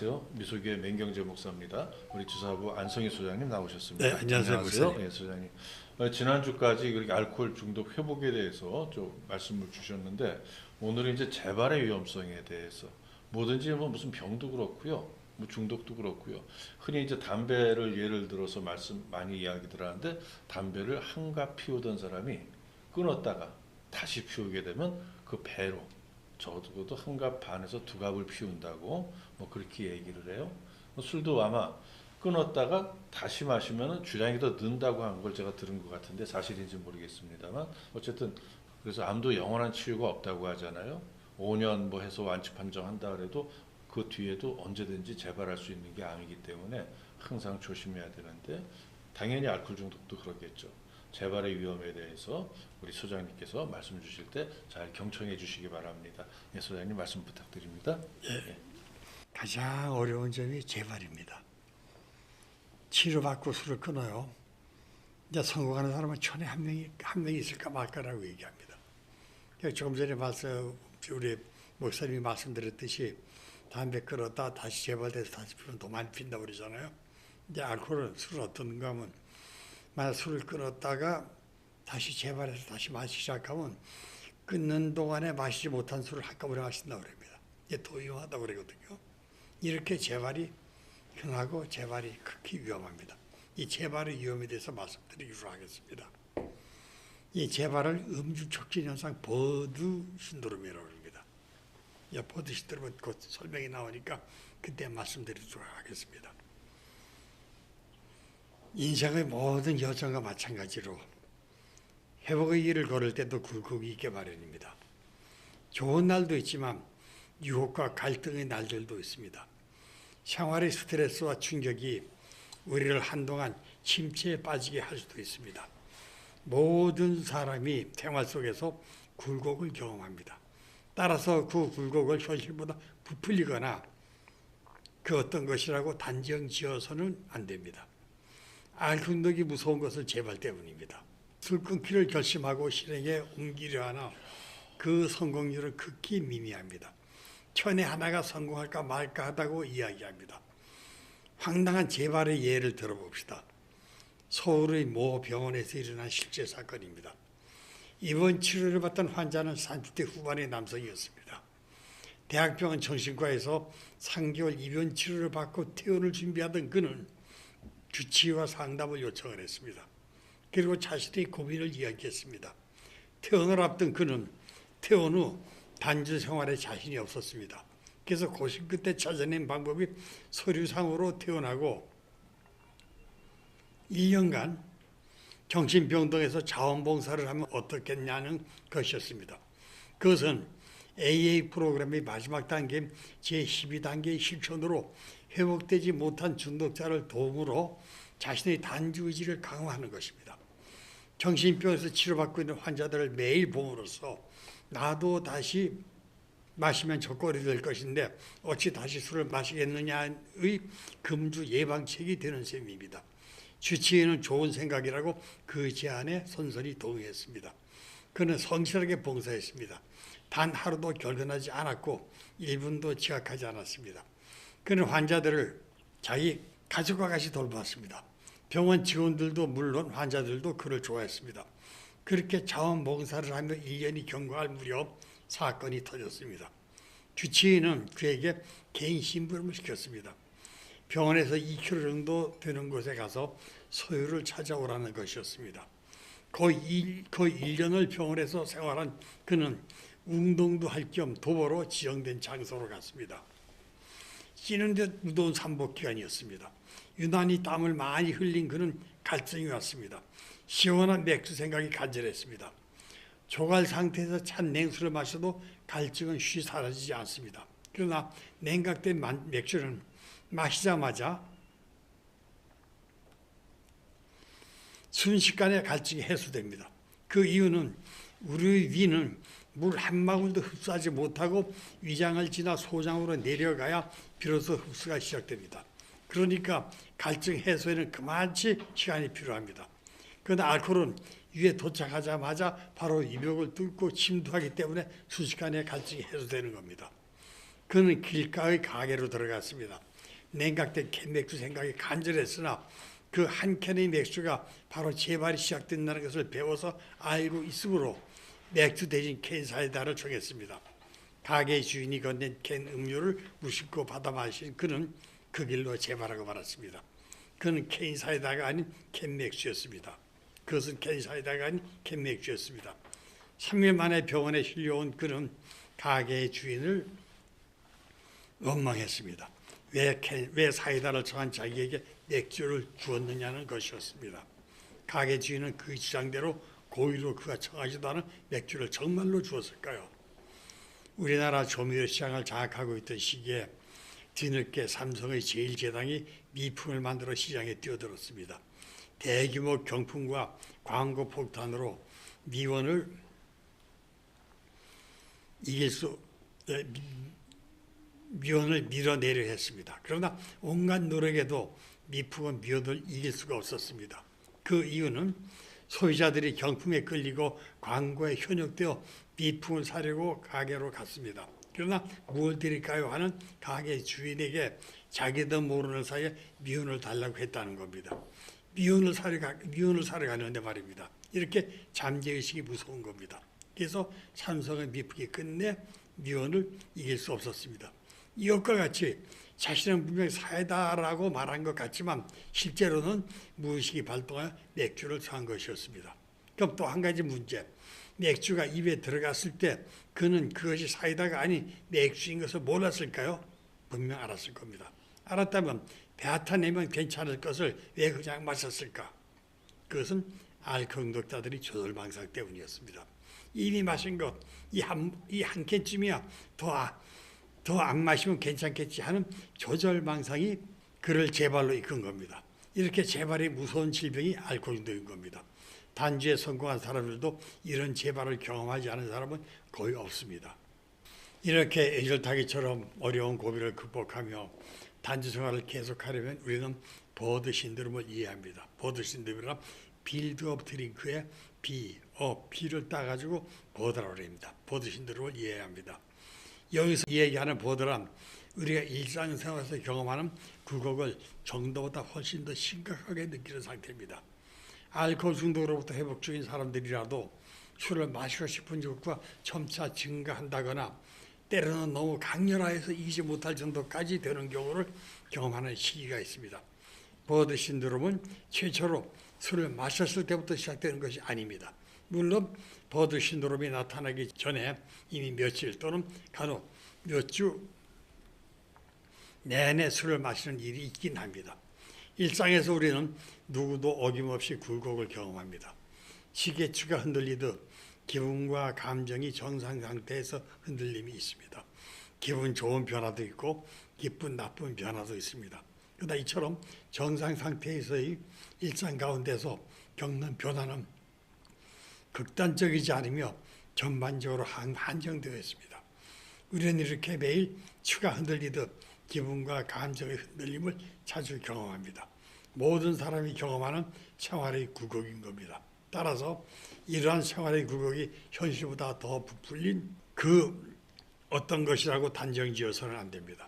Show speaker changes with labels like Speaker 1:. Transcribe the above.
Speaker 1: 안녕하세요. 미소교회 맹경재 목사입니다. 우리 주사부 안성희 소장님 나오셨습니다.
Speaker 2: 네, 안녕하세요, 목사님.
Speaker 1: 네, 소장님. 지난주까지 그렇게 알코올 중독 회복에 대해서 좀 말씀을 주셨는데 오늘은 이제 재발의 위험성에 대해서 뭐든지 뭐 무슨 병도 그렇고요. 뭐 중독도 그렇고요. 흔히 이제 담배를 예를 들어서 말씀 많이 이야기들 하는데 담배를 한갑 피우던 사람이 끊었다가 다시 피우게 되면 그 배로 적어도 한 갑 반에서 두 갑을 피운다고 뭐 그렇게 얘기를 해요. 술도 아마 끊었다가 다시 마시면 주량이 더 는다고 한 걸 제가 들은 것 같은데 사실인지 모르겠습니다만 어쨌든 그래서 암도 영원한 치유가 없다고 하잖아요. 5년 뭐 해서 완치 판정한다 그래도 그 뒤에도 언제든지 재발할 수 있는 게 암이기 때문에 항상 조심해야 되는데 당연히 알코올 중독도 그렇겠죠. 재발의 위험에 대해서 우리 소장님께서 말씀 주실 때 잘 경청해 주시기 바랍니다. 예, 소장님 말씀 부탁드립니다.
Speaker 2: 예. 가장 어려운 점이 재발입니다. 치료받고 술을 끊어요. 이제 성공하는 사람은 천에 한 명이 있을까 말까라고 얘기합니다. 조금 전에 우리 목사님이 말씀드렸듯이 담배 끊었다 다시 재발돼서 다시 피우면 더 많이 핀다고 그러잖아요. 이제 알코올은 술은 어떤가 하면 만약 술을 끊었다가 다시 재발해서 다시 마시기 시작하면 끊는 동안에 마시지 못한 술을 한꺼번에 마신다고 그럽니다. 이게 더 위험하다고 그러거든요. 이렇게 재발이 흔하고 재발이 극히 위험합니다. 이 재발의 위험에 대해서 말씀드리기로 하겠습니다. 이 재발을 음주 촉진 현상 버드 신드롬이라고 합니다. 버드 신드롬은 곧 설명이 나오니까 그때 말씀드리도록 하겠습니다. 인생의 모든 여정과 마찬가지로 회복의 길을 걸을 때도 굴곡이 있게 마련입니다. 좋은 날도 있지만 유혹과 갈등의 날들도 있습니다. 생활의 스트레스와 충격이 우리를 한동안 침체에 빠지게 할 수도 있습니다. 모든 사람이 생활 속에서 굴곡을 경험합니다. 따라서 그 굴곡을 현실보다 부풀리거나 그 어떤 것이라고 단정 지어서는 안 됩니다. 알코올중독이 무서운 것은 재발 때문입니다. 술 끊기를 결심하고 실행에 옮기려 하나 그 성공률은 극히 미미합니다. 천에 하나가 성공할까 말까 하다고 이야기합니다. 황당한 재발의 예를 들어봅시다. 서울의 모 병원에서 일어난 실제 사건입니다. 입원 치료를 받던 환자는 30대 후반의 남성이었습니다. 대학병원 정신과에서 3개월 입원 치료를 받고 퇴원을 준비하던 그는 주치의와 상담을 요청을 했습니다. 그리고 자신의 고민을 이야기했습니다. 퇴원을 앞둔 그는 퇴원 후 단주 생활에 자신이 없었습니다. 그래서 고심 끝에 찾아낸 방법이 서류상으로 퇴원하고 2년간 정신병동에서 자원봉사를 하면 어떻겠냐는 것이었습니다. 그것은 AA 프로그램의 마지막 단계인 제12단계의 실천으로 회복되지 못한 중독자를 도움으로 자신의 단주의지를 강화하는 것입니다. 정신병에서 치료받고 있는 환자들을 매일 봄으로써 나도 다시 마시면 적거리 될 것인데 어찌 다시 술을 마시겠느냐의 금주 예방책이 되는 셈입니다. 주치의는 좋은 생각이라고 그 제안에 선선히 동의했습니다. 그는 성실하게 봉사했습니다. 단 하루도 결근하지 않았고 1분도 지각하지 않았습니다. 그는 환자들을 자기 가족과 같이 돌봤습니다. 병원 직원들도 물론 환자들도 그를 좋아했습니다. 그렇게 자원봉사를 하며 1년이 경과할 무렵 사건이 터졌습니다. 주치의는 그에게 개인 심부름을 시켰습니다. 병원에서 2km 정도 되는 곳에 가서 소유를 찾아오라는 것이었습니다. 거의 1년을 병원에서 생활한 그는 운동도 할 겸 도보로 지정된 장소로 갔습니다. 찌는 듯 무더운 삼복 기간이었습니다. 유난히 땀을 많이 흘린 그는 갈증이 왔습니다. 시원한 맥주 생각이 간절했습니다. 조갈 상태에서 찬 냉수를 마셔도 갈증은 쉬 사라지지 않습니다. 그러나 냉각된 맥주는 마시자마자 순식간에 갈증이 해소됩니다. 그 이유는 우리의 위는 물 한 방울도 흡수하지 못하고 위장을 지나 소장으로 내려가야 비로소 흡수가 시작됩니다. 그러니까 갈증 해소에는 그만치 시간이 필요합니다. 그러나 알코올은 위에 도착하자마자 바로 위벽을 뚫고 침투하기 때문에 순식간에 갈증이 해소되는 겁니다. 그는 길가의 가게로 들어갔습니다. 냉각된 캔 맥주 생각이 간절했으나 그 한 캔의 맥주가 바로 재발이 시작된다는 것을 배워서 알고 있으므로 맥주 대신 캔 사이다를 정했습니다. 가게 주인이 건넨 캔 음료를 무심코 받아 마신 그는 그 길로 재발하고 말았습니다. 그는 캔 사이다가 아닌 캔 맥주였습니다. 그것은 캔 사이다가 아닌 캔 맥주였습니다. 3일 만에 병원에 실려온 그는 가게의 주인을 원망했습니다. 왜 사이다를 처한 자기에게 맥주를 주었느냐는 것이었습니다. 가게 주인은 그 주장대로 고의로 그가 청하지도 않은 맥주를 정말로 주었을까요? 우리나라 조미료 시장을 장악하고 있던 시기에 뒤늦게 삼성의 제1제당이 미품을 만들어 시장에 뛰어들었습니다. 대규모 경품과 광고 폭탄으로 미원을 미원을 밀어내려 했습니다. 그러나 온갖 노력에도 미품은 미원을 이길 수가 없었습니다. 그 이유는 소비자들이 경품에 끌리고 광고에 현혹되어 미품을 사려고 가게로 갔습니다. 그러나 뭘 드릴까요 하는 가게 주인에게 자기도 모르는 사이에 미원을 달라고 했다는 겁니다. 미원을 사러 가는데 말입니다. 이렇게 잠재의식이 무서운 겁니다. 그래서 삼성의 미품이 끝내 미원을 이길 수 없었습니다. 이것과 같이 자신은 분명히 사이다라고 말한 것 같지만 실제로는 무의식이 발동하여 맥주를 산 것이었습니다. 그럼 또 한 가지 문제. 맥주가 입에 들어갔을 때 그는 그것이 사이다가 아닌 맥주인 것을 몰랐을까요? 분명 알았을 겁니다. 알았다면 뱉어내면 괜찮을 것을 왜 그냥 마셨을까? 그것은 알코올 중독자들이 조절망상 때문이었습니다. 이미 마신 것, 이 한 캔쯤이야 더 안 마시면 괜찮겠지 하는 조절망상이 그를 재발로 이끈 겁니다. 이렇게 재발이 무서운 질병이 알코올 중독인 겁니다. 단주에 성공한 사람들도 이런 재발을 경험하지 않은 사람은 거의 없습니다. 이렇게 에이즐타기처럼 어려운 고비를 극복하며 단주 생활을 계속하려면 우리는 버드 신드롬을 이해합니다. 버드 신드롬이란 빌드업 드링크의 B를 따가지고 버드라고 합니다. 버드 신드롬을 이해해야 합니다. 여기서 이야기하는 버드란 우리가 일상생활에서 경험하는 굴곡을 정도보다 훨씬 더 심각하게 느끼는 상태입니다. 알코올 중독으로부터 회복 중인 사람들이라도 술을 마시고 싶은 욕구가 점차 증가한다거나 때로는 너무 강렬하여서 이기지 못할 정도까지 되는 경우를 경험하는 시기가 있습니다. 버드 신드롬은 최초로 술을 마셨을 때부터 시작되는 것이 아닙니다. 물론 버드 신드롬이 나타나기 전에 이미 며칠 또는 간혹 몇 주 내내 술을 마시는 일이 있긴 합니다. 일상에서 우리는 누구도 어김없이 굴곡을 경험합니다. 시계추가 흔들리듯 기분과 감정이 정상 상태에서 흔들림이 있습니다. 기분 좋은 변화도 있고 기쁜 나쁜 변화도 있습니다. 그러나 이처럼 정상 상태에서의 일상 가운데서 겪는 변화는 극단적이지 않으며 전반적으로 한정되어 있습니다. 우리는 이렇게 매일 추가 흔들리듯 기분과 감정의 흔들림을 자주 경험합니다. 모든 사람이 경험하는 생활의 굴곡인 겁니다. 따라서 이러한 생활의 굴곡이 현실보다 더 부풀린 그 어떤 것이라고 단정 지어서는 안 됩니다.